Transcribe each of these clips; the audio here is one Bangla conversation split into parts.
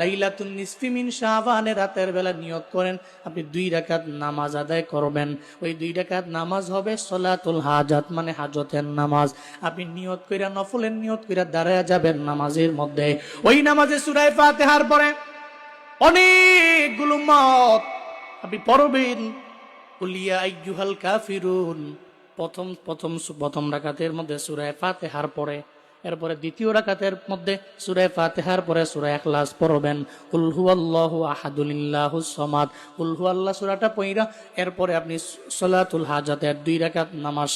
লাইলাতুন নিসফি মিন শাবানে রাতের বেলা নিয়ত করেন আপনি 2 রাকাত নামাজ আদায় করবেন। ওই 2 রাকাত নামাজ হবে সলাতুল হাজাত, মানে হাজতের নামাজ। আপনি নিয়ত কইরা, নফলের নিয়ত কইরা দাঁড়ায়া যাবেন নামাজের মধ্যে। ওই নামাজে সূরা ফাতিহার পরে অনেকগুলো মত আপনি পড়বেন। কুল ইয়া আইয়ুহাল কাফিরুন প্রথম রাকাতের মধ্যে সূরা ফাতিহার পরে, এরপরে দ্বিতীয় রাকাতের মধ্যে সূরা ফাতিহার পরে সূরা ইখলাস পড়বেন। কুল হুয়াল্লাহু আহাদুল্লাহুস সামাদ, কুল হুয়াল্লাহ সূরাটা পড়া এরপরে আপনি সলাতুল হাজাতের 2 রাকাত নামাজ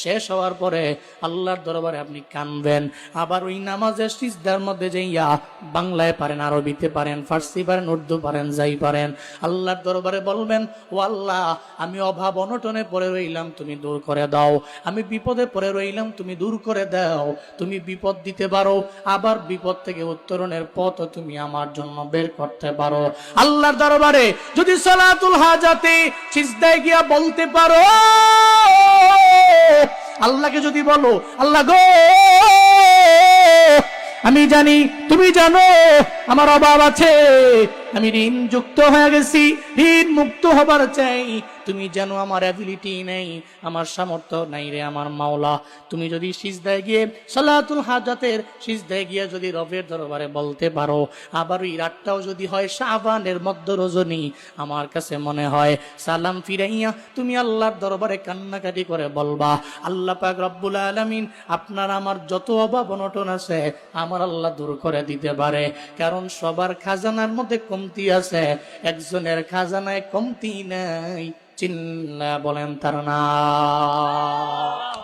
শেষ হওয়ার পরে আল্লাহর দরবারে আপনি কানবেন। আবার ওই নামাজের সিজদার মধ্যে যাইয়া, বাংলায় পারেন, আরবিতে পারেন, ফার্সি পারেন, উর্দু পারেন, যাই পারেন, আল্লাহর দরবারে বলবেন, ও আল্লাহ, আমি অভাব অনটনে পড়ে রইলাম, তুমি দূর করে দাও। আমি বিপদে পড়ে রইলাম, তুমি দূর করে দাও। তুমি বিপদ দিতে পারো, আবার বিপদ থেকে উত্তরণের পথ তুমি আমার জন্য বের করতে পারো। আল্লাহর দরবারে যদি সালাতুল হাজাতে সিজদায় গিয়া বলতে পারো, আল্লাহকে যদি বলো, আল্লাহ গো, আমি জানি তুমি জানো আমার অভাব আছে, আমি ঋণ যুক্ত হয়ে গেছি, ঋণ মুক্ত হবার চাই। তুমি জানো আমার অ্যাবিলিটি নেই, আমার সামর্থ্য নাই রে আমার মাওলা। তুমি যদি সিজদায় গিয়ে সালাতুল হাজাতের সিজদায় গিয়ে যদি রবের দরবারে বলতে পারো, আবার ওই রাতটাও যদি হয় শাবানের মধ্য রজনী, আমার কাছে মনে হয় সালাম ফিরাইয়া তুমি আল্লাহর দরবারে কান্নাকাটি করে বলবা, আল্লাহ পাক রব্বুল আলামিন আপনার আমার যত অভাব অনটন আছে আমার আল্লাহ দূর করে দিতে পারে। কারণ সবার খাজানার মধ্যে কমতি আছে, একজনের খাজানায় কমতি নাই। চিল্লা বলেন তার নাম।